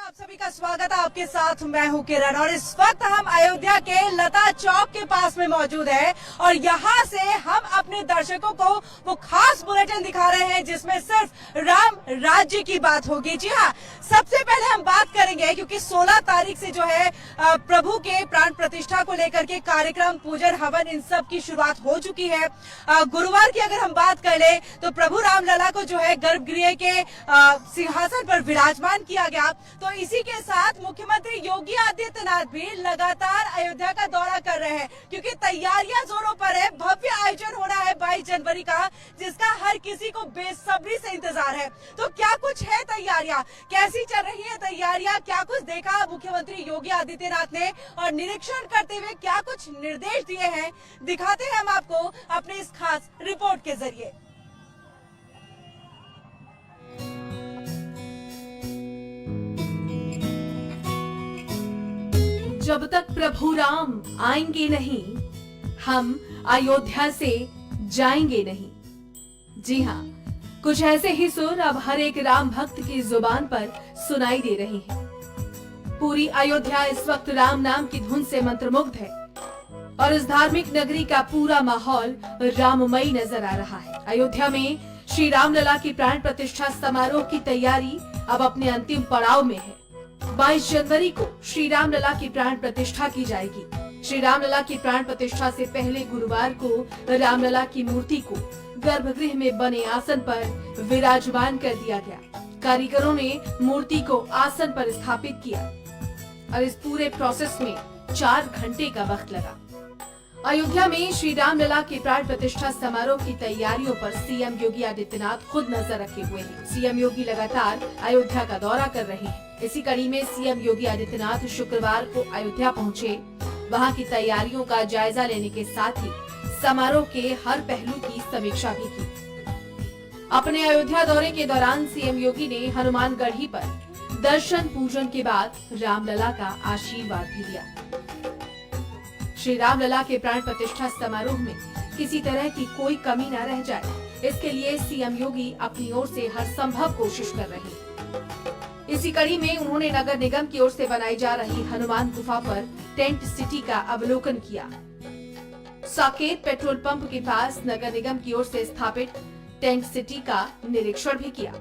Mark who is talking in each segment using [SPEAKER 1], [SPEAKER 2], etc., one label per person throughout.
[SPEAKER 1] आप सभी का स्वागत है। आपके साथ मैं हूं किरण और इस वक्त हम अयोध्या के लता चौक के पास में मौजूद है और यहां से हम अपने दर्शकों को वो खास बुलेटिन दिखा रहे हैं जिसमें सिर्फ राम राज्य की बात होगी। जी हाँ, सबसे पहले हम बात करेंगे क्योंकि 16 तारीख से जो है प्रभु के प्राण प्रतिष्ठा को लेकर के कार्यक्रम, पूजन, हवन, इन सब की शुरुआत हो चुकी है। गुरुवार की अगर हम बात कर ले तो प्रभु रामलला को जो है गर्भगृह के सिंहासन पर विराजमान किया गया। तो इसी के साथ मुख्यमंत्री योगी आदित्यनाथ भी लगातार अयोध्या का दौरा कर रहे हैं क्योंकि तैयारियां जोरों पर है। भव्य आयोजन हो रहा है 22 जनवरी का, जिसका हर किसी को बेसब्री से इंतजार है। तो क्या कुछ है तैयारियां, कैसी चल रही है तैयारियां, क्या कुछ देखा मुख्यमंत्री योगी आदित्यनाथ ने और निरीक्षण करते हुए क्या कुछ निर्देश दिए हैं, दिखाते हैं हम आपको अपने इस खास रिपोर्ट के जरिए।
[SPEAKER 2] जब तक प्रभु राम आएंगे नहीं, हम अयोध्या से जाएंगे नहीं। जी हाँ, कुछ ऐसे ही सुर अब हर एक राम भक्त की जुबान पर सुनाई दे रही हैं। पूरी अयोध्या इस वक्त राम नाम की धुन से मंत्रमुग्ध है और इस धार्मिक नगरी का पूरा माहौल राममयी नजर आ रहा है। अयोध्या में श्री रामलला की प्राण प्रतिष्ठा समारोह की तैयारी अब अपने अंतिम पड़ाव में है। 22 जनवरी को श्री रामलला की प्राण प्रतिष्ठा की जाएगी। श्री रामलला की प्राण प्रतिष्ठा से पहले गुरुवार को रामलला की मूर्ति को गर्भगृह में बने आसन पर विराजमान कर दिया गया। कारीगरों ने मूर्ति को आसन पर स्थापित किया और इस पूरे प्रोसेस में 4 घंटे का वक्त लगा। अयोध्या में श्री रामलला की प्राण प्रतिष्ठा समारोह की तैयारियों पर सीएम योगी आदित्यनाथ खुद नजर रखे हुए हैं। सीएम योगी लगातार अयोध्या का दौरा कर रहे हैं। इसी कड़ी में सीएम योगी आदित्यनाथ शुक्रवार को अयोध्या पहुंचे। वहां की तैयारियों का जायजा लेने के साथ ही समारोह के हर पहलू की समीक्षा भी की। अपने अयोध्या दौरे के दौरान सीएम योगी ने हनुमानगढ़ी पर दर्शन पूजन के बाद रामलला का आशीर्वाद भी लिया। श्री रामलला के प्राण प्रतिष्ठा समारोह में किसी तरह की कोई कमी न रह जाए, इसके लिए सीएम योगी अपनी ओर से हर संभव कोशिश कर रहे हैं। इसी कड़ी में उन्होंने नगर निगम की ओर से बनाई जा रही हनुमान गुफा पर टेंट सिटी का अवलोकन किया। साकेत पेट्रोल पंप के पास नगर निगम की ओर से स्थापित टेंट सिटी का निरीक्षण भी किया।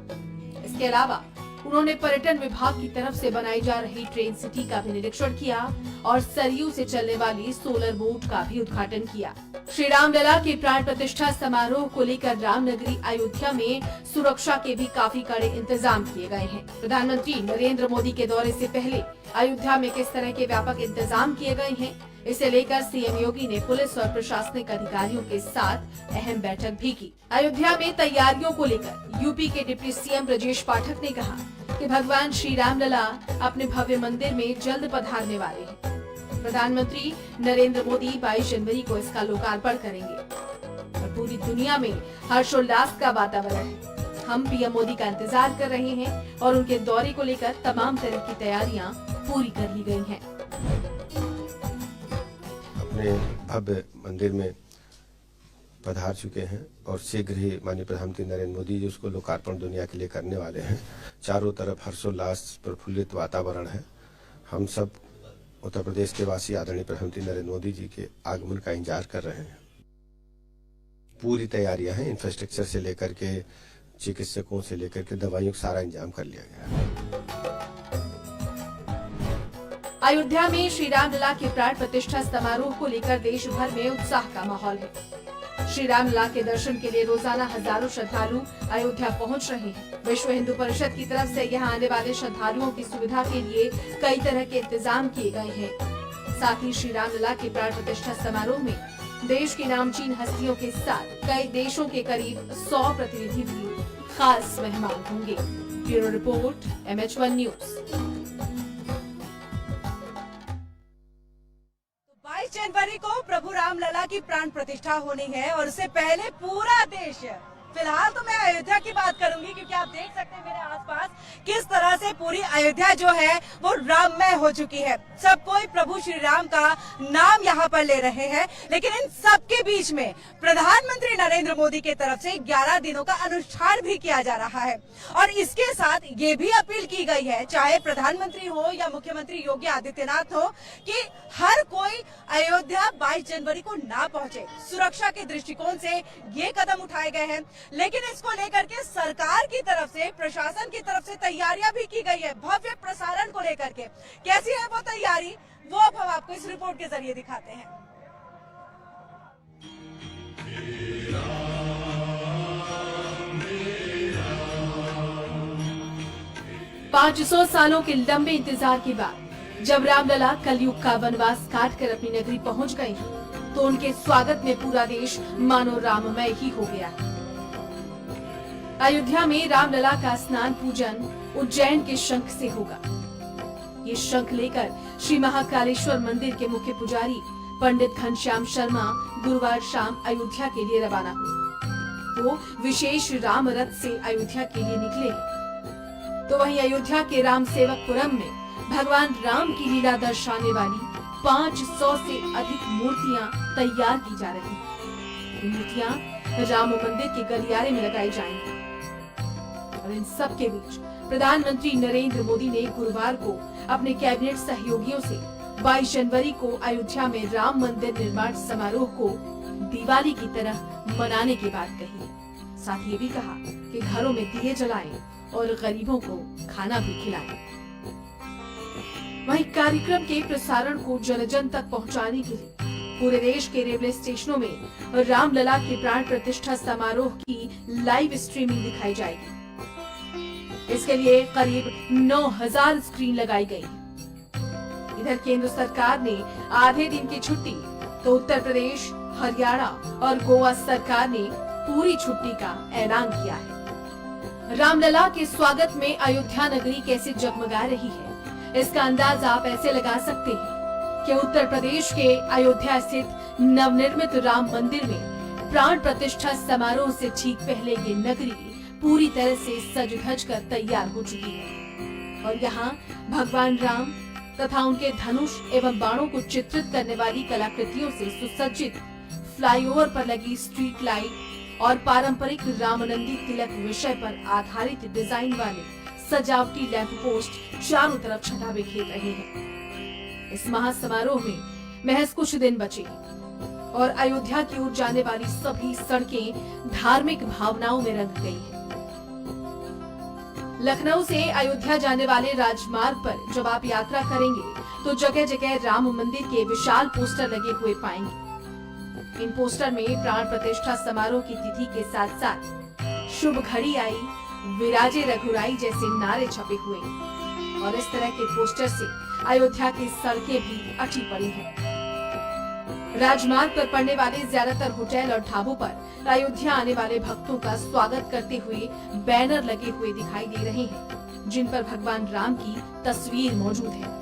[SPEAKER 2] इसके अलावा उन्होंने पर्यटन विभाग की तरफ से बनाई जा रही ट्रेन सिटी का भी निरीक्षण किया और सरयू से चलने वाली सोलर बोट का भी उद्घाटन किया। श्री रामलला के प्राण प्रतिष्ठा समारोह को लेकर रामनगरी अयोध्या में सुरक्षा के भी काफी कड़े इंतजाम किए गए हैं। प्रधानमंत्री नरेंद्र मोदी के दौरे से पहले अयोध्या में किस तरह के व्यापक इंतजाम किए गए हैं, इसे लेकर सीएम योगी ने पुलिस और प्रशासनिक अधिकारियों के साथ अहम बैठक भी की। अयोध्या में तैयारियों को लेकर यूपी के डिप्टी सीएम ब्रजेश पाठक ने कहा कि भगवान श्री रामलला अपने भव्य मंदिर में जल्द पधारने वाले हैं। प्रधानमंत्री नरेंद्र मोदी 22 जनवरी को इसका लोकार्पण करेंगे और पूरी दुनिया में हर्षोल्लास का वातावरण है। हम पीएम मोदी का इंतजार कर रहे हैं और उनके दौरे को लेकर तमाम तरह की तैयारियां पूरी कर ली गई हैं।
[SPEAKER 3] अपने भव्य मंदिर में पधार चुके हैं और शीघ्र ही माननीय प्रधानमंत्री नरेंद्र मोदी जी उसको लोकार्पण दुनिया के लिए करने वाले हैं। चारों तरफ हर्षोल्लास प्रफुल्लित वातावरण है। हम सब उत्तर प्रदेश के वासी आदरणीय प्रधानमंत्री नरेंद्र मोदी जी के आगमन का इंतजार कर रहे हैं। पूरी तैयारियां हैं, इंफ्रास्ट्रक्चर से लेकर के चिकित्सकों से लेकर के दवाइयों का सारा इंतजाम कर लिया गया है।
[SPEAKER 2] अयोध्या में श्री रामलला के प्राण प्रतिष्ठा समारोह को लेकर देश भर में उत्साह का माहौल है। श्री रामलला के दर्शन के लिए रोजाना हजारों श्रद्धालु अयोध्या पहुंच रहे हैं। विश्व हिंदू परिषद की तरफ से यहां आने वाले श्रद्धालुओं की सुविधा के लिए कई तरह के इंतजाम किए गए हैं। साथ ही श्री रामलला के प्राण प्रतिष्ठा समारोह में देश की नामचीन हस्तियों के साथ कई देशों के करीब 100 प्रतिनिधि भी खास मेहमान होंगे। Bureau report, MH1 news.
[SPEAKER 1] 22 जनवरी को प्रभु रामलला की प्राण प्रतिष्ठा होनी है और उससे पहले पूरा देश, फिलहाल तो मैं अयोध्या की बात करूंगी क्योंकि आप देख सकते हैं मेरे आसपास किस तरह से पूरी अयोध्या जो है वो राममय हो चुकी है। सब कोई प्रभु श्री राम का नाम यहाँ पर ले रहे हैं, लेकिन इन सब के बीच में प्रधानमंत्री नरेंद्र मोदी की तरफ से 11 दिनों का अनुष्ठान भी किया जा रहा है। और इसके साथ ये भी अपील की गई है, चाहे प्रधानमंत्री हो या मुख्यमंत्री योगी आदित्यनाथ हो, कि हर कोई अयोध्या 22 जनवरी को ना पहुंचे। सुरक्षा के दृष्टिकोण से ये कदम उठाए गए हैं, लेकिन इसको लेकर के सरकार की तरफ से, प्रशासन की तरफ से तैयारियां भी की गई है भव्य प्रसारण को लेकर के। कैसी है वो तैयारी, वो अब हम आपको इस रिपोर्ट के जरिए दिखाते हैं।
[SPEAKER 2] 500 सालों के लंबे इंतजार के बाद जब रामलला कलयुग का वनवास काट कर अपनी नगरी पहुंच गए हैं, तो उनके स्वागत में पूरा देश मानो राममय ही हो गया है। अयोध्या में रामलला का स्नान पूजन उज्जैन के शंख से होगा। ये शंख लेकर श्री महाकालेश्वर मंदिर के मुख्य पुजारी पंडित घनश्याम शर्मा गुरुवार शाम अयोध्या के लिए रवाना हुए। वो विशेष राम रथ से अयोध्या के लिए निकले। तो वहीं अयोध्या के राम सेवकपुरम में भगवान राम की लीला दर्शाने वाली 500 से अधिक मूर्तियां तैयार की जा रही हैं। ये मूर्तियां राम मंदिर के गलियारे में लगाई जाएंगी। और इन सब के बीच प्रधानमंत्री नरेंद्र मोदी ने गुरुवार को अपने कैबिनेट सहयोगियों से 22 जनवरी को अयोध्या में राम मंदिर निर्माण समारोह को दिवाली की तरह मनाने की बात कही है। साथ ये भी कहा कि घरों में दिए जलाएं और गरीबों को खाना भी खिलाएं। वहीं कार्यक्रम के प्रसारण को जन जन तक पहुंचाने के लिए पूरे देश के रेलवे स्टेशनों में रामलला के प्राण प्रतिष्ठा समारोह की लाइव स्ट्रीमिंग दिखाई जाएगी। इसके लिए करीब 9000 स्क्रीन लगाई गई। इधर केंद्र सरकार ने आधे दिन की छुट्टी, तो उत्तर प्रदेश, हरियाणा और गोवा सरकार ने पूरी छुट्टी का ऐलान किया है। रामलला के स्वागत में अयोध्या नगरी कैसे जगमगा रही है, इसका अंदाज आप ऐसे लगा सकते हैं कि उत्तर प्रदेश के अयोध्या स्थित नवनिर्मित राम मंदिर में प्राण प्रतिष्ठा समारोह से ठीक पहले ये नगरी पूरी तरह से सज धज कर तैयार हो चुकी है। और यहाँ भगवान राम तथा उनके धनुष एवं बाणों को चित्रित करने वाली कलाकृतियों से सुसज्जित फ्लाईओवर पर लगी स्ट्रीट लाइट और पारंपरिक रामनंदी तिलक विषय पर आधारित डिजाइन वाले सजावटी लैंप पोस्ट चारों तरफ छटा बिखेर रहे हैं। इस महासमारोह में महज कुछ दिन बचे और अयोध्या की ओर जाने वाली सभी सड़कें धार्मिक भावनाओं में रंग गई हैं। लखनऊ से अयोध्या जाने वाले राजमार्ग पर जब आप यात्रा करेंगे तो जगह जगह राम मंदिर के विशाल पोस्टर लगे हुए पाएंगे। इन पोस्टर में प्राण प्रतिष्ठा समारोह की तिथि के साथ साथ शुभ घड़ी आई, विराजे रघुराई जैसे नारे छपे हुए और इस तरह के पोस्टर से अयोध्या की सड़कें भी अटी पड़ी हैं। राजमार्ग पर पड़ने वाले ज्यादातर होटल और ढाबों पर अयोध्या आने वाले भक्तों का स्वागत करते हुए बैनर लगे हुए दिखाई दे रहे हैं, जिन पर भगवान राम की तस्वीर मौजूद है।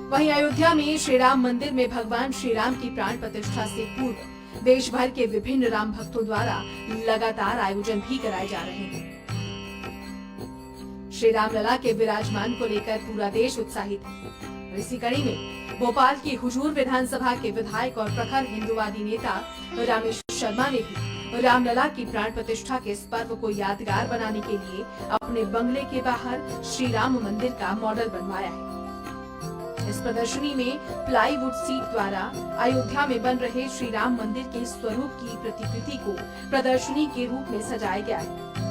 [SPEAKER 2] वहीं अयोध्या में श्री राम मंदिर में भगवान श्री राम की प्राण प्रतिष्ठा से पूर्व देश भर के विभिन्न राम भक्तों द्वारा लगातार आयोजन भी कराए जा रहे हैं। श्री रामलला के विराजमान को लेकर पूरा देश उत्साहित है। इसी कड़ी में भोपाल की हुजूर विधानसभा के विधायक और प्रखर हिंदुवादी नेता रामेश शर्मा ने भी रामलला की प्राण प्रतिष्ठा के इस पर्व को यादगार बनाने के लिए अपने बंगले के बाहर श्री राम मंदिर का मॉडल बनवाया है। इस प्रदर्शनी में प्लाईवुड सीट द्वारा अयोध्या में बन रहे श्री राम मंदिर के स्वरूप की प्रतिकृति को प्रदर्शनी के रूप में सजाया गया है।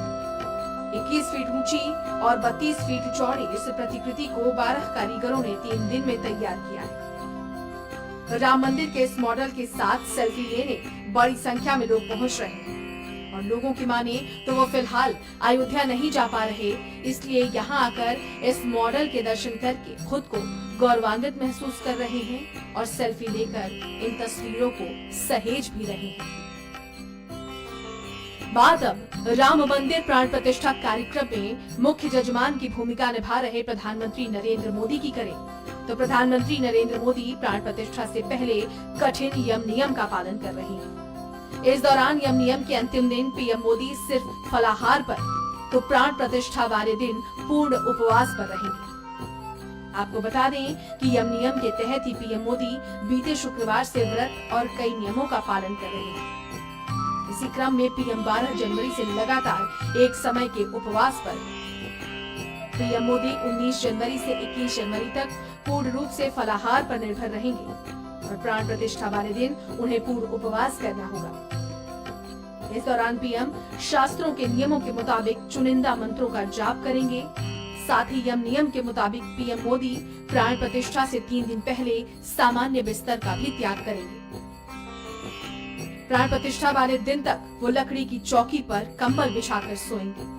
[SPEAKER 2] 21 फीट ऊंची और 32 फीट चौड़ी इस प्रतिकृति को 12 कारीगरों ने 3 दिन में तैयार किया है। राम मंदिर के इस मॉडल के साथ सेल्फी लेने बड़ी संख्या में लोग पहुंच रहे हैं और लोगों की माने तो वो फिलहाल अयोध्या नहीं जा पा रहे, इसलिए यहाँ आकर इस मॉडल के दर्शन करके खुद को गौरवान्वित महसूस कर रहे हैं और सेल्फी लेकर इन तस्वीरों को सहेज भी रहे हैं। बात अब राम मंदिर प्राण प्रतिष्ठा कार्यक्रम में मुख्य जजमान की भूमिका निभा रहे प्रधानमंत्री नरेंद्र मोदी की करें तो प्रधानमंत्री नरेंद्र मोदी प्राण प्रतिष्ठा से पहले कठिन यम नियम का पालन कर रहे हैं। इस दौरान यम नियम के अंतिम दिन पीएम मोदी सिर्फ फलाहार पर तो प्राण प्रतिष्ठा वाले दिन पूर्ण उपवास पर रहेंगे। आपको बता दें कि यम नियम के तहत ही पीएम मोदी बीते शुक्रवार से व्रत और कई नियमों का पालन कर रहे हैं। इसी क्रम में पीएम 12 जनवरी से लगातार एक समय के उपवास पर। पीएम मोदी 19 जनवरी से 21 जनवरी तक पूर्ण रूप से फलाहार पर निर्भर रहेंगे और प्राण प्रतिष्ठा वाले दिन उन्हें पूर्ण उपवास करना होगा। इस दौरान पीएम शास्त्रों के नियमों के मुताबिक चुनिंदा मंत्रों का जाप करेंगे। साथ ही यम नियम के मुताबिक पीएम मोदी प्राण प्रतिष्ठा से 3 दिन पहले सामान्य बिस्तर का भी त्याग करेंगे। प्राण प्रतिष्ठा वाले दिन तक वो लकड़ी की चौकी पर कंबल बिछाकर सोएंगे।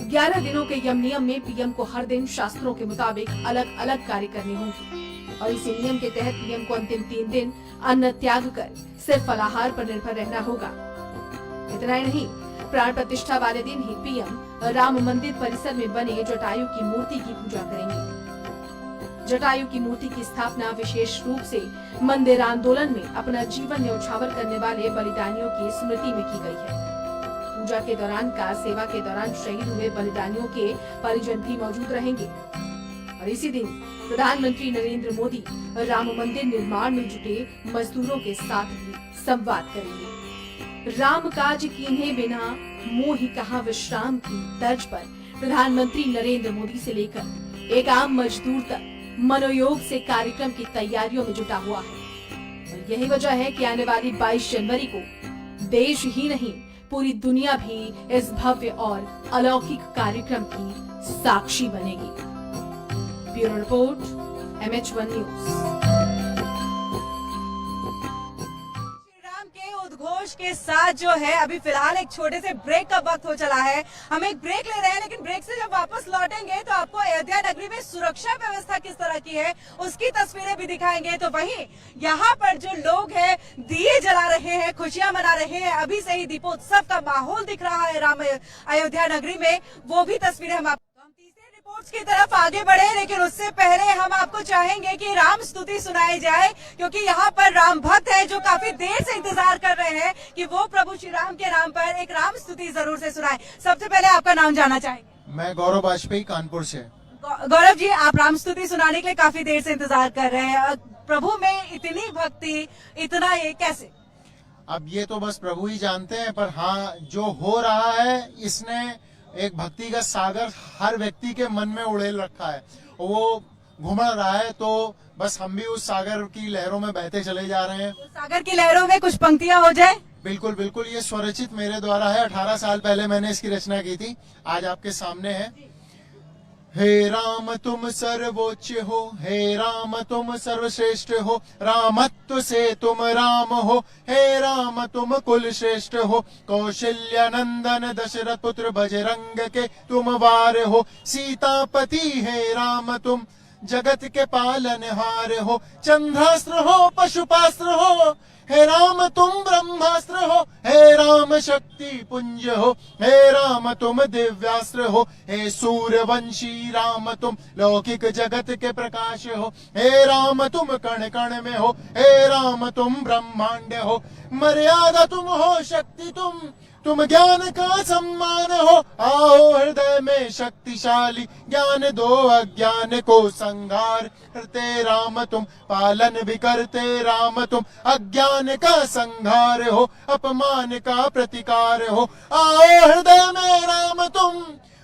[SPEAKER 2] 11 दिनों के यम नियम में पीएम को हर दिन शास्त्रों के मुताबिक अलग अलग कार्य करने होंगे और इसी नियम के तहत पीएम को अंतिम 3 दिन अन्न त्याग कर सिर्फ फलाहार पर निर्भर रहना होगा। इतना ही नहीं, प्राण प्रतिष्ठा वाले दिन ही पीएम राम मंदिर परिसर में बने जटायु की मूर्ति की पूजा करेंगे। जटायु की मूर्ति की स्थापना विशेष रूप से मंदिर आंदोलन में अपना जीवन न्यौछावर करने वाले बलिदानियों की स्मृति में की गई है। पूजा के दौरान कार सेवा के दौरान शहीद हुए बलिदानियों के परिजन भी मौजूद रहेंगे और इसी दिन प्रधानमंत्री नरेंद्र मोदी राम मंदिर निर्माण में जुटे मजदूरों के साथ भी संवाद करेंगे। राम काज कीन्हे बिना मोहि कहाँ विश्राम की तर्ज पर प्रधानमंत्री नरेंद्र मोदी से लेकर एक आम मजदूर तक मनोयोग से कार्यक्रम की तैयारियों में जुटा हुआ है और यही वजह है कि आने वाली 22 जनवरी को देश ही नहीं पूरी दुनिया भी इस भव्य और अलौकिक कार्यक्रम की साक्षी बनेगी। Bureau report, MH1 news.
[SPEAKER 1] उद्घोष के साथ जो है अभी फिलहाल एक छोटे से ब्रेक का वक्त हो चला है। हम एक ब्रेक ले रहे हैं, लेकिन ब्रेक से जब वापस लौटेंगे तो आपको अयोध्या नगरी में सुरक्षा व्यवस्था किस तरह की है उसकी तस्वीरें भी दिखाएंगे। तो वहीं यहाँ पर जो लोग हैं दिए जला रहे हैं, खुशियां मना रहे हैं, अभी से ही दीपोत्सव का माहौल दिख रहा है राम अयोध्या नगरी में, वो भी तस्वीरें हम रिपोर्ट्स की तरफ आगे बढ़े। लेकिन उससे पहले हम आपको चाहेंगे कि राम स्तुति सुनाई जाए, क्योंकि यहाँ पर राम भक्त हैं जो काफी देर से इंतजार कर रहे हैं कि वो प्रभु श्री राम के नाम पर एक राम स्तुति जरूर से सुनाए। सबसे पहले आपका नाम जानना चाहेंगे।
[SPEAKER 4] मैं गौरव वाजपेयी, कानपुर से।
[SPEAKER 1] गौरव जी, आप राम स्तुति सुनाने के लिए काफी देर से इंतजार कर रहे हैं। प्रभु में इतनी भक्ति, इतना ये कैसे?
[SPEAKER 4] अब ये तो बस प्रभु ही जानते हैं, पर हाँ, जो हो रहा है इसने एक भक्ति का सागर हर व्यक्ति के मन में उड़ेल रखा है। वो घुमड़ रहा है, तो बस हम भी उस सागर की लहरों में बहते चले जा रहे हैं।
[SPEAKER 1] सागर की लहरों में कुछ पंक्तियां हो जाए।
[SPEAKER 4] बिल्कुल बिल्कुल, ये स्वरचित मेरे द्वारा है। 18 साल पहले मैंने इसकी रचना की थी, आज आपके सामने है। हे राम तुम सर्वोच्च हो, हे राम तुम सर्वश्रेष्ठ हो, रामत्व से तुम राम हो, हे राम तुम कुल श्रेष्ठ हो, कौशल्य नंदन दशरथ पुत्र बजरंग के तुम वार हो, सीतापति हे राम तुम जगत के पालनहार हो, चंद्रास्त्र हो पशुपास्त्र हो, हे राम तुम ब्रह्मास्त्र हो, हे राम शक्ति पुंज हो, हे राम तुम दिव्यास्त्र हो, हे सूर्यवंशी राम तुम लौकिक जगत के प्रकाश हो, हे राम तुम कण कण में हो, हे राम तुम ब्रह्मांड हो, मर्यादा तुम हो, शक्ति तुम ज्ञान का सम्मान हो, आओ हृदय में शक्तिशाली ज्ञान दो, अज्ञान को संहार करते राम तुम, पालन भी करते राम तुम, अज्ञान का संहार हो, अपमान का प्रतिकार हो, आओ हृदय में राम तुम,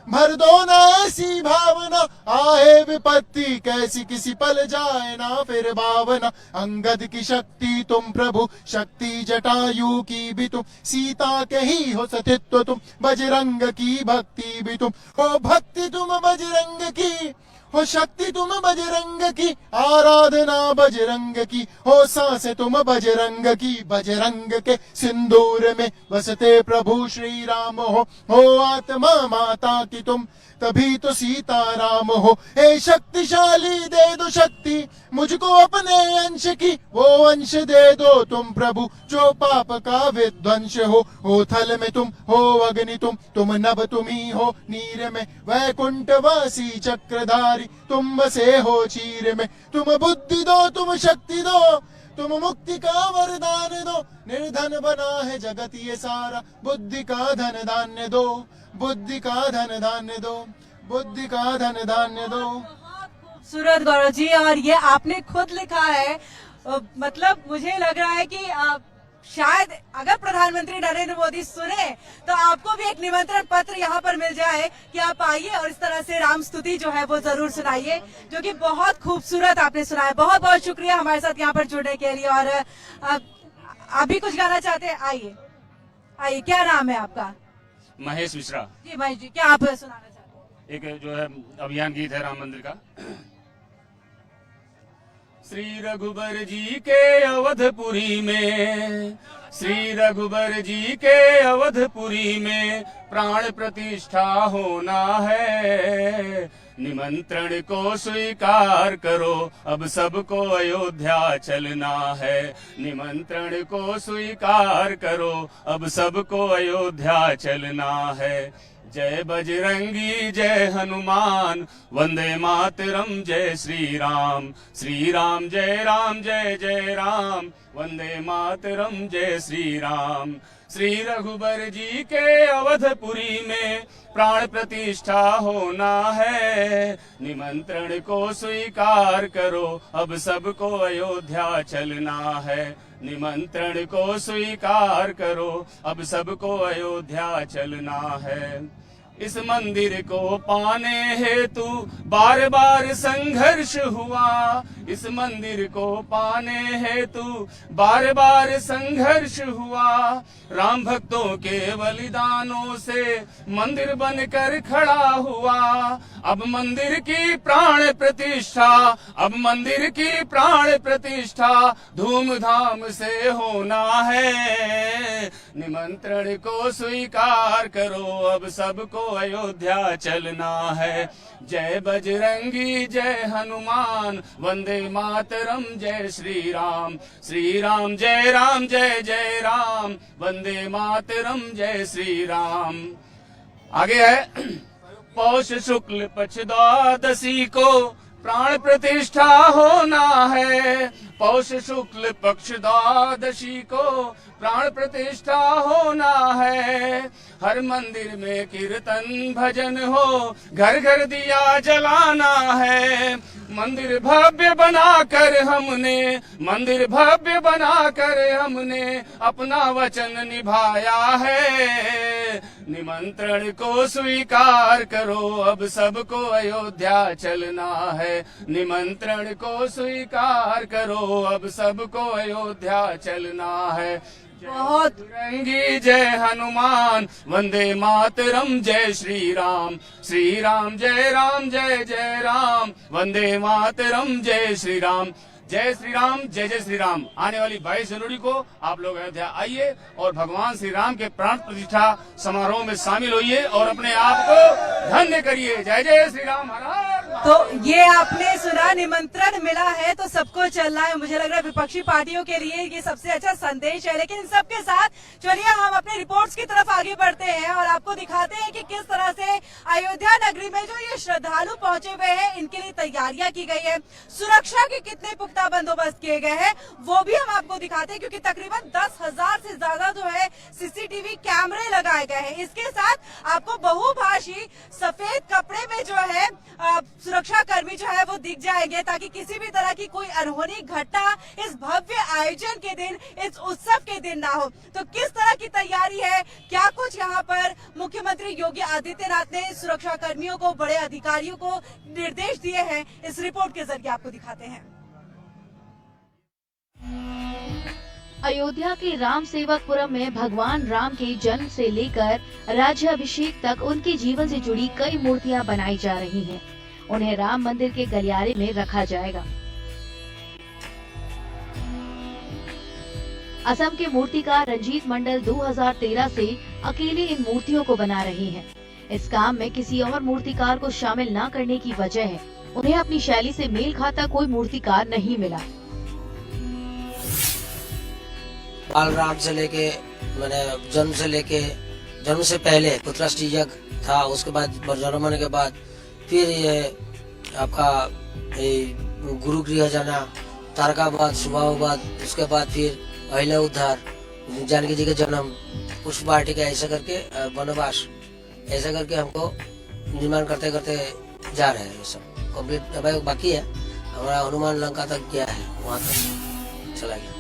[SPEAKER 4] भर दो ना ऐसी भावना, आए विपत्ति कैसी किसी पल जाए ना फिर भावना, अंगद की शक्ति तुम प्रभु, शक्ति जटायु की भी तुम, सीता के ही हो सतित्व तुम, बजरंग की भक्ति भी तुम, हो भक्ति तुम बजरंग की, हो शक्ति तुम बजरंग की, आराधना बजरंग की, हो सांसें तुम बजरंग की, बजरंग के सिंदूर में बसते प्रभु श्री राम हो आत्मा माता की तुम, तभी तो सीता राम हो, हे शक्तिशाली दे दो शक्ति मुझको अपने अंश की, वो अंश दे दो तुम प्रभु जो पाप का विध्वंस हो थल में तुम, हो अग्नि तुम नभ तुम्ही हो नीर में, वैकुंठ वासी चक्रधारी तुम बसे हो चीर में, तुम बुद्धि दो तुम शक्ति दो, तुम मुक्ति का वरदान दो, निर्धन बना है जगत ये सारा, बुद्धि का धन धान्य दो, बुद्धि का धन धान्य दो, बुद्धि का धन धान्य दो।
[SPEAKER 1] खूबसूरत गौरव जी, और ये आपने खुद लिखा है। मतलब मुझे लग रहा है कि शायद अगर प्रधानमंत्री नरेंद्र मोदी सुने तो आपको भी एक निमंत्रण पत्र यहाँ पर मिल जाए कि आप आइए और इस तरह से राम स्तुति जो है वो जरूर सुनाइए, जो कि बहुत खूबसूरत आपने सुनाया। बहुत बहुत शुक्रिया हमारे साथ यहाँ पर जुड़ने के लिए। और आप भी कुछ गाना चाहते हैं? आइए आइए, क्या नाम है आपका?
[SPEAKER 5] महेश मिश्रा।
[SPEAKER 1] जी महेश जी, क्या आप सुनाना चाहते हैं?
[SPEAKER 5] एक जो है अभियान गीत है राम मंदिर का। श्री रघुबर जी के अवधपुरी में, श्री रघुबर जी के अवधपुरी में प्राण प्रतिष्ठा होना है। निमंत्रण को स्वीकार करो, अब सबको अयोध्या चलना है। निमंत्रण को स्वीकार करो, अब सबको अयोध्या चलना है। जय बजरंगी जय हनुमान, वंदे मातरम जय श्री राम। श्री राम जय जय राम, वंदे मातरम जय श्री राम। श्री रघुबर जी के अवधपुरी में प्राण प्रतिष्ठा होना है। निमंत्रण को स्वीकार करो, अब सबको अयोध्या चलना है। निमंत्रण को स्वीकार करो, अब सबको अयोध्या चलना है। इस मंदिर को पाने हेतु बार बार संघर्ष हुआ। इस मंदिर को पाने हेतु बार बार संघर्ष हुआ। राम भक्तों के बलिदानों से मंदिर बनकर खड़ा हुआ। अब मंदिर की प्राण प्रतिष्ठा, अब मंदिर की प्राण प्रतिष्ठा धूमधाम से होना है। निमंत्रण को स्वीकार करो, अब सबको अयोध्या चलना है। जय बजरंगी जय हनुमान, वंदे मातरम जय श्री राम। श्री राम जय जय राम, वंदे मातरम जय श्री राम। आगे है पौष शुक्ल पक्ष द्वादशी को प्राण प्रतिष्ठा होना है। पौष शुक्ल पक्ष द्वादशी को प्राण प्रतिष्ठा होना है। हर मंदिर में कीर्तन भजन हो, घर घर दिया जलाना है। मंदिर भव्य बनाकर हमने, मंदिर भव्य बनाकर हमने अपना वचन निभाया है। निमंत्रण को स्वीकार करो, अब सबको अयोध्या चलना है। निमंत्रण को स्वीकार करो, अब सबको अयोध्या चलना है।
[SPEAKER 1] बहुत
[SPEAKER 5] रंगी जय हनुमान, वंदे मातरम जय श्री राम। श्री राम जय जय राम, वंदे मातरम जय श्री राम। जय श्री राम जय श्री राम। आने वाली 22 जनवरी को आप लोग अयोध्या आइए और भगवान श्री राम के प्राण प्रतिष्ठा समारोह में शामिल होइए और अपने आप को धन्य करिए। जय जय श्री राम। हर हर।
[SPEAKER 1] तो ये आपने सुना, निमंत्रण मिला है तो सबको चलना है। मुझे लग रहा है विपक्षी पार्टियों के लिए ये सबसे अच्छा संदेश है। लेकिन इन सबके साथ चलिए हम अपने रिपोर्ट्स की तरफ आगे बढ़ते हैं और आपको दिखाते हैं कि किस तरह से अयोध्या नगरी में जो ये श्रद्धालु पहुंचे हुए हैं, इनके लिए तैयारियां की गई है। सुरक्षा के कितने पुख्ता बंदोबस्त किए गए हैं वो भी हम आपको दिखाते हैं, क्योंकि तकरीबन 10,000 से ज्यादा जो है सीसीटीवी कैमरे लगाए गए हैं। इसके साथ आपको बहुभाषी सफेद कपड़े में जो है सुरक्षा कर्मी जो है वो दिख जाएंगे, ताकि किसी भी तरह की कोई अनहोनी घटना इस भव्य आयोजन के दिन, इस उत्सव के दिन ना हो। तो किस तरह की तैयारी है, क्या कुछ यहाँ पर मुख्यमंत्री योगी आदित्यनाथ ने सुरक्षा कर्मियों को, बड़े अधिकारियों को निर्देश दिए हैं, इस रिपोर्ट के जरिए आपको दिखाते हैं।
[SPEAKER 6] अयोध्या के राम सेवकपुरम में भगवान राम के जन्म से लेकर राज्याभिषेक तक उनके जीवन से जुड़ी कई मूर्तियां बनाई जा रही हैं। उन्हें राम मंदिर के गलियारे में रखा जाएगा। असम के मूर्तिकार रंजीत मंडल 2013 से अकेले इन मूर्तियों को बना रहे हैं। इस काम में किसी और मूर्तिकार को शामिल न करने की वजह है उन्हें अपनी शैली से मेल खाता कोई मूर्तिकार नहीं मिला।
[SPEAKER 7] बालराम से लेके मैंने जन्म से पहले पुत्राष्टमी यज्ञ था, उसके बाद जन्म होने के बाद फिर ये आपका गुरु गृह जाना, तारकाबाद, सुबाबाद, उसके बाद फिर अहिल्या उद्धार, जानकी जी का जन्म, पुष्प वाटिका, ऐसा करके वनवास, ऐसा करके हमको निर्माण करते करते जा रहे हैं। ये सब कंप्लीट अभी बाकी है। हमारा हनुमान लंका तक गया है, वहाँ तक चला गया।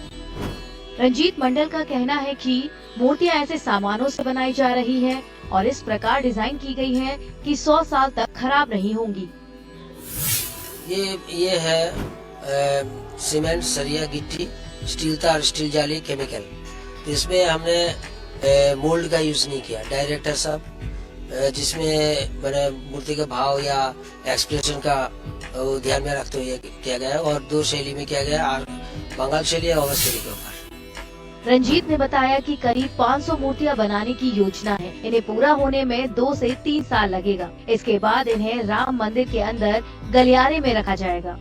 [SPEAKER 6] रंजीत मंडल का कहना है कि मूर्तियां ऐसे सामानों से बनाई जा रही हैं और इस प्रकार डिजाइन की गई हैं कि 100 साल तक खराब नहीं होंगी।
[SPEAKER 7] ये है सीमेंट, सरिया, गिट्टी, स्टील तार, स्टील जाली, केमिकल। तो इसमें हमने मोल्ड का यूज नहीं किया, डायरेक्टर साहब जिसमें मैंने मूर्ति के भाव या एक्सप्रेशन का ध्यान में रखते हुए किया गया है और 2 शैली में किया गया, बंगाल शैली और अवध शैली के ऊपर।
[SPEAKER 6] रंजीत ने बताया कि करीब 500 मूर्तियां बनाने की योजना है। इन्हें पूरा होने में 2 से 3 साल लगेगा। इसके बाद इन्हें राम मंदिर के अंदर गलियारे में रखा जाएगा।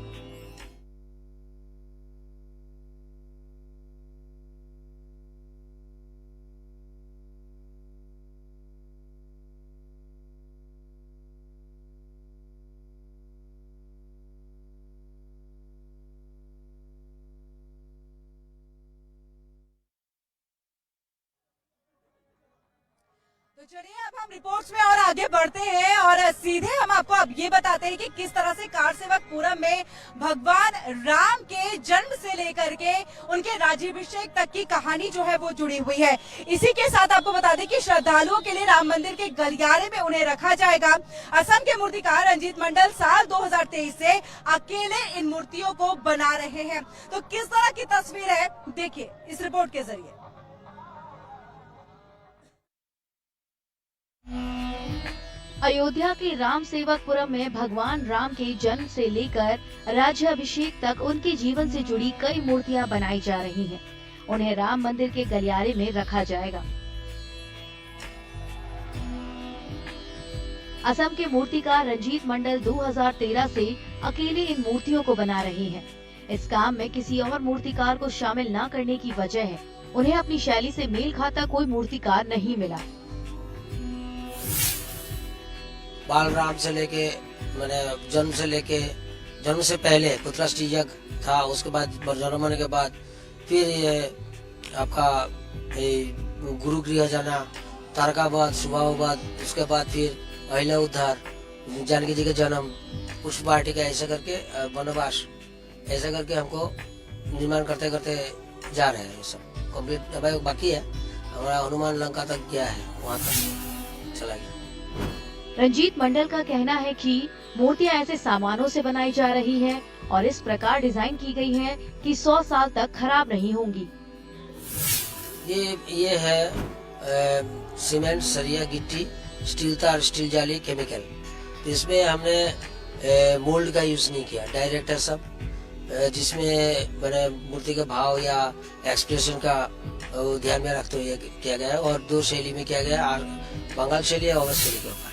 [SPEAKER 1] तो चलिए अब हम रिपोर्ट्स में और आगे बढ़ते हैं और सीधे हम आपको अब ये बताते हैं कि किस तरह से कारसेवकपुरम में भगवान राम के जन्म से लेकर के उनके राज्याभिषेक तक की कहानी जो है वो जुड़ी हुई है। इसी के साथ आपको बता दें कि श्रद्धालुओं के लिए राम मंदिर के गलियारे में उन्हें रखा जाएगा। असम के मूर्तिकार रंजीत मंडल साल 2023 से अकेले इन मूर्तियों को बना रहे हैं। तो किस तरह की तस्वीर है, देखिए इस रिपोर्ट के जरिए।
[SPEAKER 6] अयोध्या के राम सेवकपुरम में भगवान राम के जन्म से लेकर राज्याभिषेक तक उनके जीवन से जुड़ी कई मूर्तियां बनाई जा रही हैं। उन्हें राम मंदिर के गलियारे में रखा जाएगा। असम के मूर्तिकार रंजीत मंडल 2013 से अकेले इन मूर्तियों को बना रहे हैं। इस काम में किसी और मूर्तिकार को शामिल न करने की वजह है उन्हें अपनी शैली से मेल खाता कोई मूर्तिकार नहीं मिला।
[SPEAKER 7] बालराम से लेके मैंने जन्म से पहले पुत्राष्टमी यज्ञ था, उसके बाद जन्म होने के बाद फिर ये आपका गुरु गृह जाना, तारकाबाद, सुबाबाद, उसके बाद फिर अहिल्या उद्धार, जानकी जी का जन्म, पुष्प वाटिका, ऐसा करके वनवास, ऐसा करके हमको निर्माण करते करते जा रहे हैं। ये सब कंप्लीट अभी बाकी है। हमारा हनुमान लंका तक गया है, वहाँ तक चला गया।
[SPEAKER 6] रंजीत मंडल का कहना है कि मूर्तियां ऐसे सामानों से बनाई जा रही हैं और इस प्रकार डिजाइन की गई हैं कि 100 साल तक खराब नहीं होंगी।
[SPEAKER 7] ये है सीमेंट, सरिया, गिट्टी, स्टील तार, स्टील जाली, केमिकल। तो इसमें हमने मोल्ड का यूज नहीं किया, डायरेक्टर साहब जिसमें मैंने मूर्ति के भाव या एक्सप्रेशन का ध्यान में रखते हुए किया गया है और 2 शैली में किया गया, बंगाल शैली और अवध शैली के ऊपर।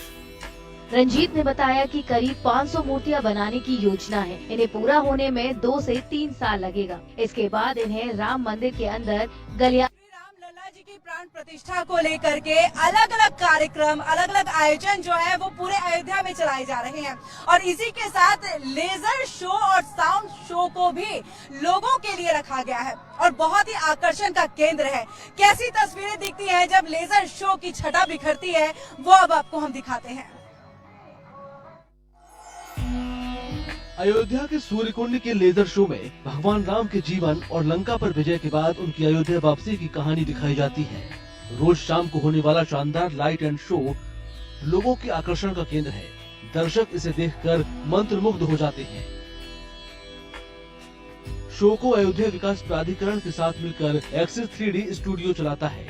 [SPEAKER 6] रंजीत ने बताया कि करीब 500 मूर्तियां बनाने की योजना है। इन्हें पूरा होने में 2 से 3 साल लगेगा। इसके बाद इन्हें राम मंदिर के अंदर गलियारे
[SPEAKER 1] लल्ला जी की प्राण प्रतिष्ठा को लेकर के अलग अलग कार्यक्रम, अलग अलग आयोजन जो है वो पूरे अयोध्या में चलाए जा रहे हैं और इसी के साथ लेजर शो और साउंड शो को भी लोगों के लिए रखा गया है और बहुत ही आकर्षण का केंद्र है। कैसी तस्वीरें दिखती हैं जब लेजर शो की छटा बिखरती है, वो अब आपको हम दिखाते हैं।
[SPEAKER 8] अयोध्या के सूर्यकुंड के लेजर शो में भगवान राम के जीवन और लंका पर विजय के बाद उनकी अयोध्या वापसी की कहानी दिखाई जाती है। रोज शाम को होने वाला शानदार लाइट एंड शो लोगों के आकर्षण का केंद्र है। दर्शक इसे देखकर मंत्रमुग्ध हो जाते हैं। शो को अयोध्या विकास प्राधिकरण के साथ मिलकर एक्सिस 3D स्टूडियो चलाता है।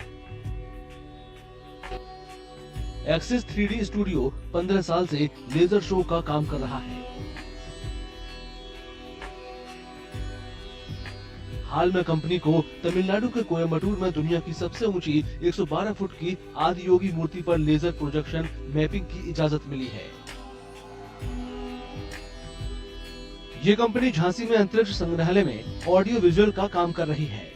[SPEAKER 8] एक्सिस 3D स्टूडियो 15 साल से लेजर शो का काम कर रहा है। हाल में कंपनी को तमिलनाडु के कोयम्बटूर में दुनिया की सबसे ऊंची 112 फुट की आदि योगी मूर्ति पर लेजर प्रोजेक्शन मैपिंग की इजाजत मिली है। ये कंपनी झांसी में अंतरिक्ष संग्रहालय में ऑडियो विजुअल का काम कर रही है।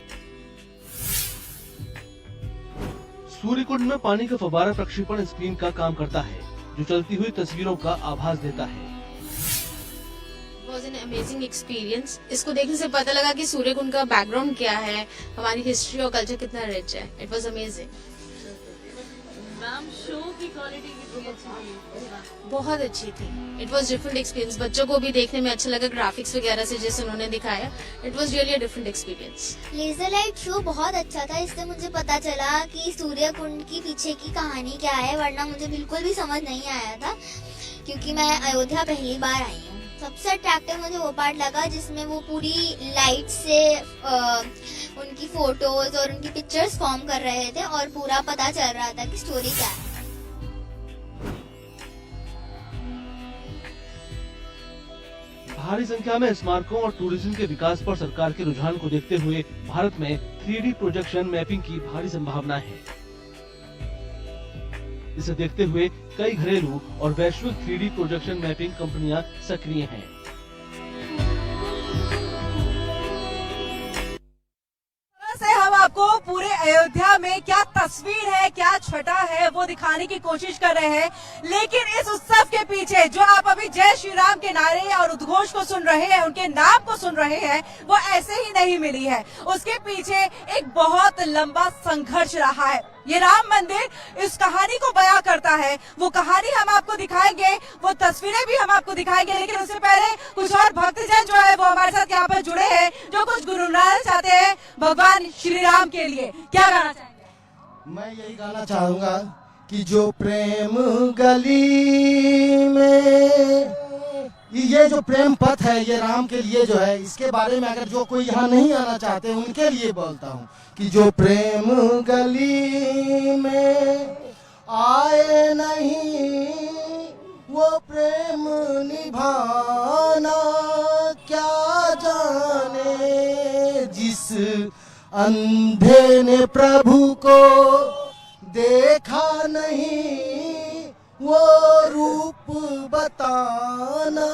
[SPEAKER 8] सूर्यकुंड में पानी का फव्वारा प्रक्षेपण स्क्रीन का काम करता है जो चलती हुई तस्वीरों का आभास देता है।
[SPEAKER 9] Was an amazing experience. इसको देखने से पता लगा कि सूर्यकुंड का बैकग्राउंड क्या है, हमारी हिस्ट्री और कल्चर कितना रिच है। It was amazing.
[SPEAKER 10] Ram
[SPEAKER 2] show की क्वालिटी कितनी अच्छी थी?
[SPEAKER 9] बहुत अच्छी थी। It was different experience. बच्चों को भी देखने में अच्छा लगा, ग्राफिक्स वगैरह से जैसे उन्होंने दिखाया। It was really a different experience.
[SPEAKER 10] Laser light show बहुत अच्छा था। इससे मुझे पता चला कि सूर्य कुंड की पीछे की कहानी क्या है, वरना मुझे बिल्कुल भी समझ नहीं आया था, क्योंकि मैं अयोध्या पहली बार आई हूँ। सबसे अट्रैक्टिव मुझे वो पार्ट लगा जिसमें वो पूरी लाइट से उनकी फोटोज और उनकी पिक्चर्स फॉर्म कर रहे थे और पूरा पता चल रहा था कि स्टोरी क्या है।
[SPEAKER 8] भारी संख्या में स्मारकों और टूरिज्म के विकास पर सरकार के रुझान को देखते हुए भारत में 3D प्रोजेक्शन मैपिंग की भारी संभावना है। इसे देखते हुए कई घरेलू और वैश्विक 3D प्रोजेक्शन मैपिंग कंपनियां सक्रिय हैं।
[SPEAKER 1] से हम आपको पूरे अयोध्या में क्या तस्वीर है, क्या छटा है, वो दिखाने की कोशिश कर रहे हैं। लेकिन इस उत्सव के पीछे जो आप अभी जय श्री राम के नारे और उद्घोष को सुन रहे हैं, उनके नाम को सुन रहे हैं, वो ऐसे ही नहीं मिली है। उसके पीछे एक बहुत लंबा संघर्ष रहा है। ये राम मंदिर इस कहानी को बयां करता है। वो कहानी हम आपको दिखाएंगे, वो तस्वीरें भी हम आपको दिखाएंगे। लेकिन उससे पहले कुछ और भक्तजन जो है वो हमारे साथ यहाँ पर जुड़े हैं, जो कुछ गुनगुनाना चाहते हैं भगवान श्री राम के लिए। क्या गाना चाहेंगे?
[SPEAKER 4] मैं यही गाना चाहूंगा कि जो प्रेम गली में, ये जो प्रेम पथ है ये राम के लिए जो है, इसके बारे में अगर जो कोई यहाँ नहीं आना चाहते उनके लिए बोलता हूँ कि जो प्रेम गली में आए नहीं वो प्रेम निभाना क्या जाने। जिस अंधे ने प्रभु को देखा नहीं वो रूप बताना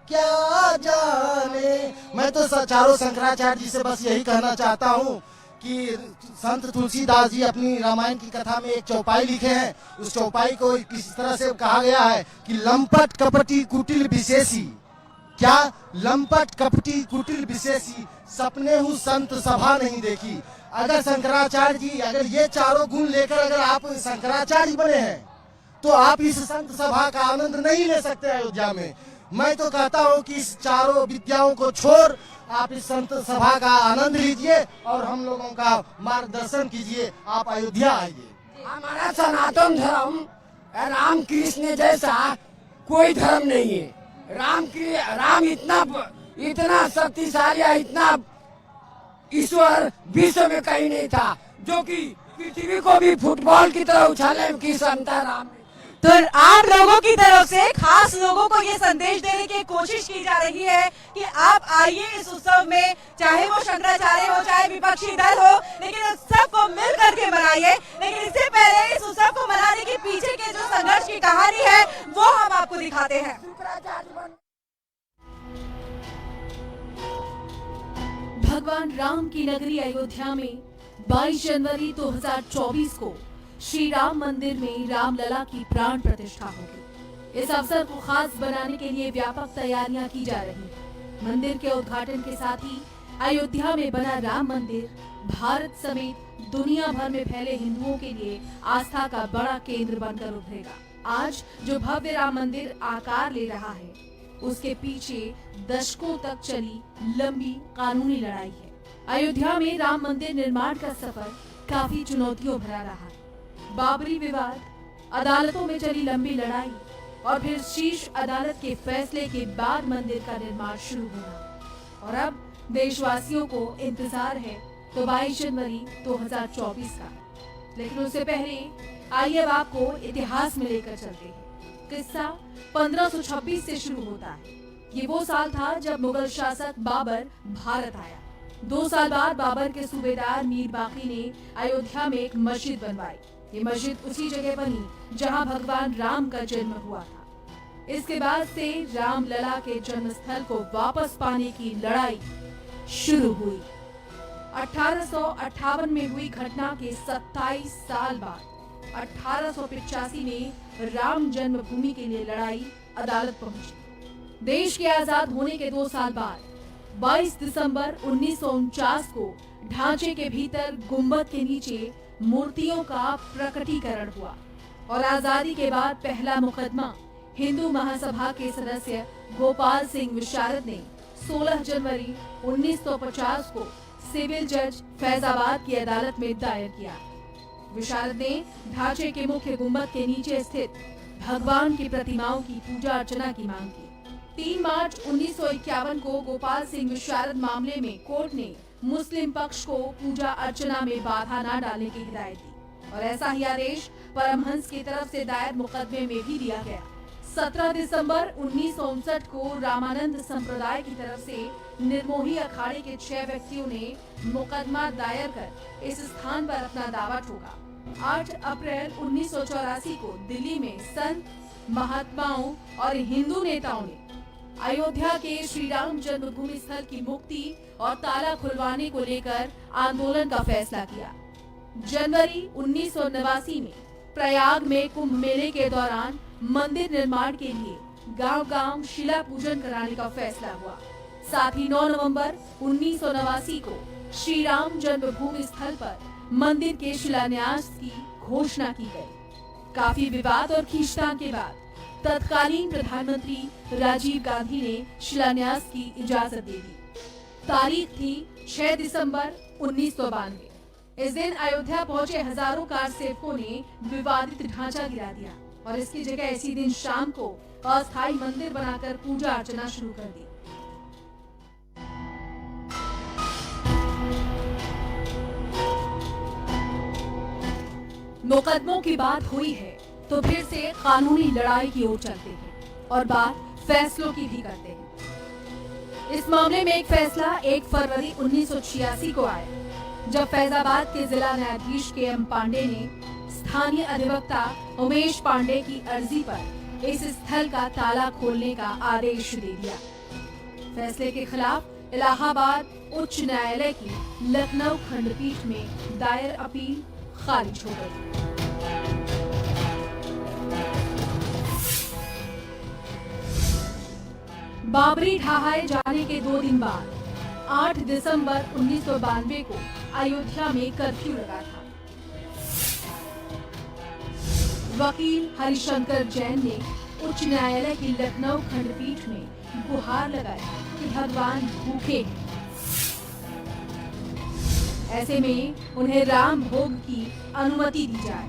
[SPEAKER 4] क्या जाने। मैं तो चारों शंकराचार्य जी से बस यही कहना चाहता हूँ कि संत तुलसीदास जी अपनी रामायण की कथा में एक चौपाई लिखे हैं। उस चौपाई को किस तरह से कहा गया है कि लंपट कपटी कुटिल विशेषी, क्या लंपट कपटी कुटिल विशेषी, सपने हूँ संत सभा नहीं देखी। अगर शंकराचार्य जी अगर ये चारों गुण लेकर अगर आप शंकराचार्य बने हैं तो आप इस संत सभा का आनंद नहीं ले सकते अयोध्या में। मैं तो कहता हूँ कि इस चारों विद्याओं को छोड़ आप इस संत सभा का आनंद लीजिए और हम लोगों का मार्गदर्शन कीजिए। आप अयोध्या आइए।
[SPEAKER 11] हमारा सनातन धर्म राम कृष्ण जैसा कोई धर्म नहीं है। राम इतना शक्तिशाली है, इतना ईश्वर विश्व में कहीं नहीं था, जो कि पृथ्वी को भी फुटबॉल की तरह उछालने की क्षमता राम में।
[SPEAKER 1] तो आप लोगों की तरफ से खास लोगों को ये संदेश देने की कोशिश की जा रही है कि आप आइए इस उत्सव में, चाहे वो शंकराचार्य हो चाहे विपक्षी दल हो, लेकिन उत्सव को मिल करके मनाइए। लेकिन इससे पहले इस उत्सव को मनाने के पीछे के जो संघर्ष की कहानी है वो हम आपको दिखाते हैं।
[SPEAKER 2] भगवान राम की नगरी अयोध्या में 22 जनवरी 2024 को श्री राम मंदिर में रामलला की प्राण प्रतिष्ठा होगी। इस अवसर को खास बनाने के लिए व्यापक तैयारियां की जा रही हैं। मंदिर के उद्घाटन के साथ ही अयोध्या में बना राम मंदिर भारत समेत दुनिया भर में फैले हिंदुओं के लिए आस्था का बड़ा केंद्र बनकर उभरेगा। आज जो भव्य राम मंदिर आकार ले रहा है, उसके पीछे दशकों तक चली लंबी कानूनी लड़ाई है। अयोध्या में राम मंदिर निर्माण का सफर काफी चुनौतियों भरा रहा है। बाबरी विवाद, अदालतों में चली लंबी लड़ाई और फिर शीर्ष अदालत के फैसले के बाद मंदिर का निर्माण शुरू हुआ। और अब देशवासियों को इंतजार है तो 22 जनवरी 2024 का। लेकिन उससे पहले आइए अब आपको इतिहास में लेकर चलते हैं। किस्सा 1526 से शुरू होता है। ये वो साल था जब मुगल शासक बाबर भारत आया। 2 साल बाद बाबर के सूबेदार मीर बाकी ने अयोध्या में एक मस्जिद बनवाई। ये मस्जिद उसी जगह बनी जहां भगवान राम का जन्म हुआ था। इसके बाद से रामलला के जन्म स्थल को वापस पाने की लड़ाई शुरू हुई। 1858 में हुई घटना के 27 साल बाद 1885 में राम जन्मभूमि के लिए लड़ाई अदालत पहुंची। देश के आजाद होने के 2 साल बाद 22 दिसंबर 1949 को ढांचे के भीतर गुंबद के नीचे मूर्तियों का प्रकटीकरण हुआ। और आजादी के बाद पहला मुकदमा हिंदू महासभा के सदस्य गोपाल सिंह विशारद ने 16 जनवरी 1950 को सिविल जज फैजाबाद की अदालत में दायर किया। विशारद ने ढांचे के मुख्य गुंबद के नीचे स्थित भगवान की प्रतिमाओं की पूजा अर्चना की मांग की। 3 मार्च 1951 को गोपाल सिंह विशारद मामले में कोर्ट ने मुस्लिम पक्ष को पूजा अर्चना में बाधा न डालने की हिदायत दी और ऐसा ही आदेश परमहंस की तरफ से दायर मुकदमे में भी दिया गया। 17 दिसंबर 1959 को रामानंद संप्रदाय की तरफ से निर्मोही अखाड़े के 6 व्यक्तियों ने मुकदमा दायर कर इस स्थान पर अपना दावा ठोका। 8 अप्रैल 1984 को दिल्ली में संत, महात्माओं और हिंदू नेताओं ने अयोध्या के श्री राम जन्मभूमि स्थल की मुक्ति और ताला खुलवाने को लेकर आंदोलन का फैसला किया। जनवरी 1989 में प्रयाग में कुंभ मेले के दौरान मंदिर निर्माण के लिए गांव-गांव शिला पूजन कराने का फैसला हुआ। साथ ही 9 नवंबर 1989 को श्री राम जन्मभूमि स्थल पर मंदिर के शिलान्यास की घोषणा की गई। काफी विवाद और खींचतान के बाद तत्कालीन प्रधानमंत्री राजीव गांधी ने शिलान्यास की इजाजत दे दी। तारीख थी 6 दिसंबर 1992। इस दिन अयोध्या पहुंचे हजारों कार सेवकों ने विवादित ढांचा गिरा दिया और इसकी जगह इसी दिन शाम को अस्थायी मंदिर बनाकर पूजा अर्चना शुरू कर दी। मुकदमों की बात हुई है तो फिर से कानूनी लड़ाई की ओर चलते हैं और बात फैसलों की भी करते हैं। इस मामले में एक फैसला 1 फरवरी 1986 को आया जब फैजाबाद के जिला न्यायाधीश के.एम. पांडे ने स्थानीय अधिवक्ता उमेश पांडे की अर्जी पर इस स्थल का ताला खोलने का आदेश दे दिया। फैसले के खिलाफ इलाहाबाद उच्च न्यायालय की लखनऊ खंडपीठ में दायर अपील खारिज हो गई। बाबरी ढहाए जाने के 2 दिन बाद 8 दिसंबर 1992 को अयोध्या में कर्फ्यू लगा था। वकील हरिशंकर जैन ने उच्च न्यायालय की लखनऊ खंडपीठ में गुहार लगाई कि भगवान भूखे हैं, ऐसे में उन्हें राम भोग की अनुमति दी जाए।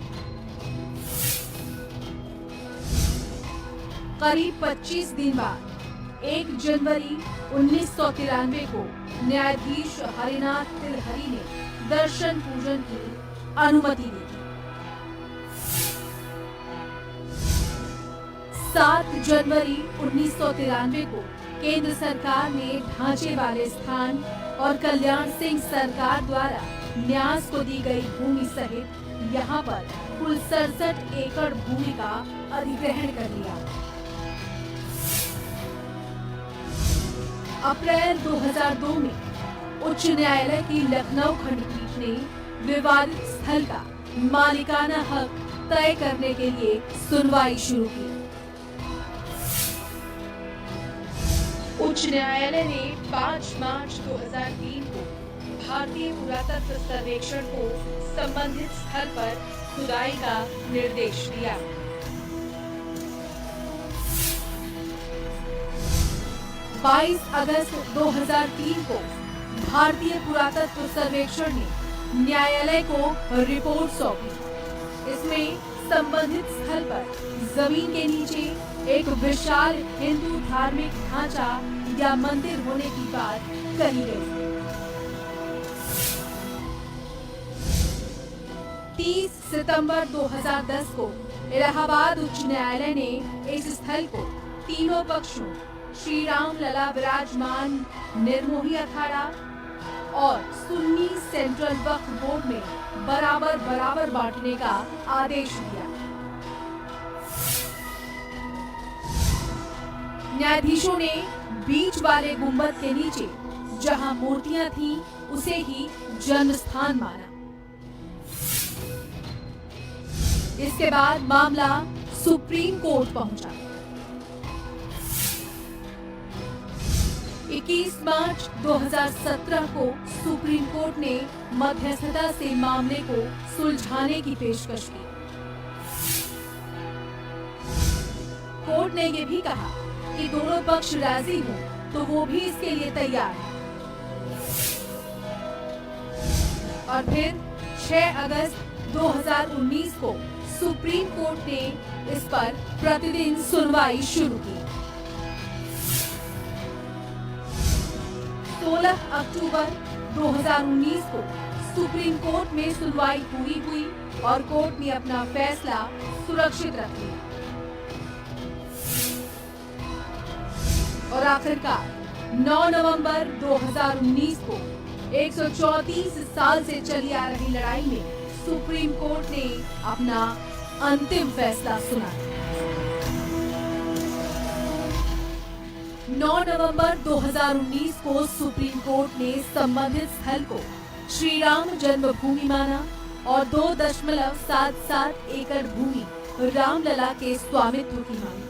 [SPEAKER 2] करीब 25 दिन बाद 1 जनवरी 1993 को न्यायाधीश हरिनाथ तिलहरी ने दर्शन पूजन की अनुमति दी। 7 जनवरी 1993 को केंद्र सरकार ने ढांचे वाले स्थान और कल्याण सिंह सरकार द्वारा न्यास को दी गई भूमि सहित यहां पर कुल 67 एकड़ भूमि का अधिग्रहण कर लिया। अप्रैल 2002 में उच्च न्यायालय की लखनऊ खंडपीठ ने विवादित स्थल का मालिकाना हक तय करने के लिए सुनवाई शुरू की। उच्च न्यायालय ने 5 मार्च 2003 को भारतीय पुरातत्व सर्वेक्षण को संबंधित स्थल पर खुदाई का निर्देश दिया। अगस्त 2003 को भारतीय पुरातत्व सर्वेक्षण ने न्यायालय को रिपोर्ट सौंपी। इसमें संबंधित स्थल पर जमीन के नीचे एक विशाल हिंदू धार्मिक ढांचा या मंदिर होने की बात कही गई। 30 सितंबर 2010 को इलाहाबाद उच्च न्यायालय ने इस स्थल को तीनों पक्षों श्री राम लला विराजमान निर्मोही अखाड़ा और सुन्नी सेंट्रल वक्फ बोर्ड में बराबर बांटने का आदेश दिया। न्यायाधीशों ने बीच वाले गुंबद के नीचे जहां मूर्तियां थीं, उसे ही जन्म स्थान माना। इसके बाद मामला सुप्रीम कोर्ट पहुंचा। 21 मार्च 2017 को सुप्रीम कोर्ट ने मध्यस्थता से मामले को सुलझाने की पेशकश की। कोर्ट ने ये भी कहा कि दोनों पक्ष राजी हो तो वो भी इसके लिए तैयार है। और फिर 6 अगस्त 2019 को सुप्रीम कोर्ट ने इस पर प्रतिदिन सुनवाई शुरू की। 16 अक्टूबर 2019 को सुप्रीम कोर्ट में सुनवाई पूरी हुई और कोर्ट ने अपना फैसला सुरक्षित रख लिया। और आखिरकार 9 नवंबर 2019 को 134 साल से चली आ रही लड़ाई में सुप्रीम कोर्ट ने अपना अंतिम फैसला सुनाया। 9 नवंबर 2019 को सुप्रीम कोर्ट ने संबंधित स्थल को श्री राम जन्मभूमि माना और 2.77 एकड़ भूमि रामलला के स्वामित्व की मानी।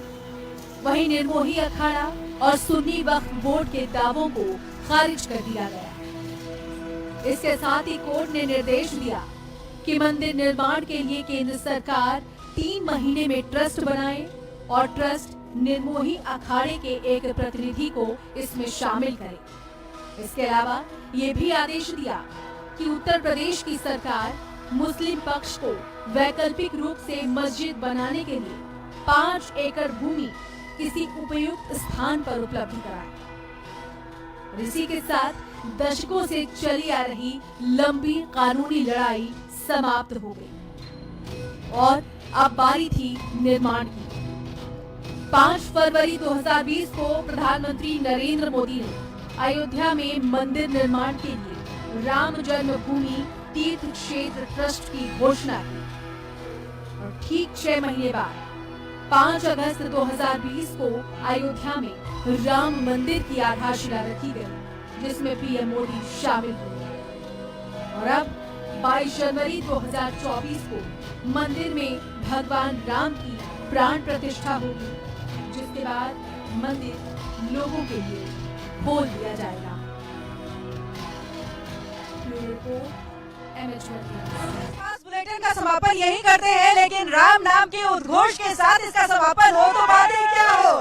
[SPEAKER 2] वहीं निर्मोही अखाड़ा और सुन्नी वक्फ बोर्ड के दावों को खारिज कर दिया गया। इसके साथ ही कोर्ट ने निर्देश दिया कि मंदिर निर्माण के लिए केंद्र सरकार 3 महीने में ट्रस्ट बनाए और ट्रस्ट निर्मोही अखाड़े के एक प्रतिनिधि को इसमें शामिल करे। इसके अलावा ये भी आदेश दिया कि उत्तर प्रदेश की सरकार मुस्लिम पक्ष को वैकल्पिक रूप से मस्जिद बनाने के लिए 5 एकड़ भूमि किसी उपयुक्त स्थान पर उपलब्ध कराए। इसी के साथ दशकों से चली आ रही लंबी कानूनी लड़ाई समाप्त हो गई और अब बारी थी निर्माण की। 5 फरवरी 2020 को प्रधानमंत्री नरेंद्र मोदी ने अयोध्या में मंदिर निर्माण के लिए राम जन्मभूमि तीर्थ क्षेत्र ट्रस्ट की घोषणा की और ठीक 6 महीने बाद 5 अगस्त 2020 को अयोध्या में राम मंदिर की आधारशिला रखी गई, जिसमें पीएम मोदी शामिल हुए। और अब 22 जनवरी 2024 को मंदिर में भगवान राम की प्राण प्रतिष्ठा होगी, जिसके बाद मंदिर लोगों के लिए खोल दिया जाएगा।
[SPEAKER 1] खास बुलेटिन का समापन यही करते हैं, लेकिन राम नाम के उद्घोष के साथ इसका समापन हो तो बात ही क्या हो।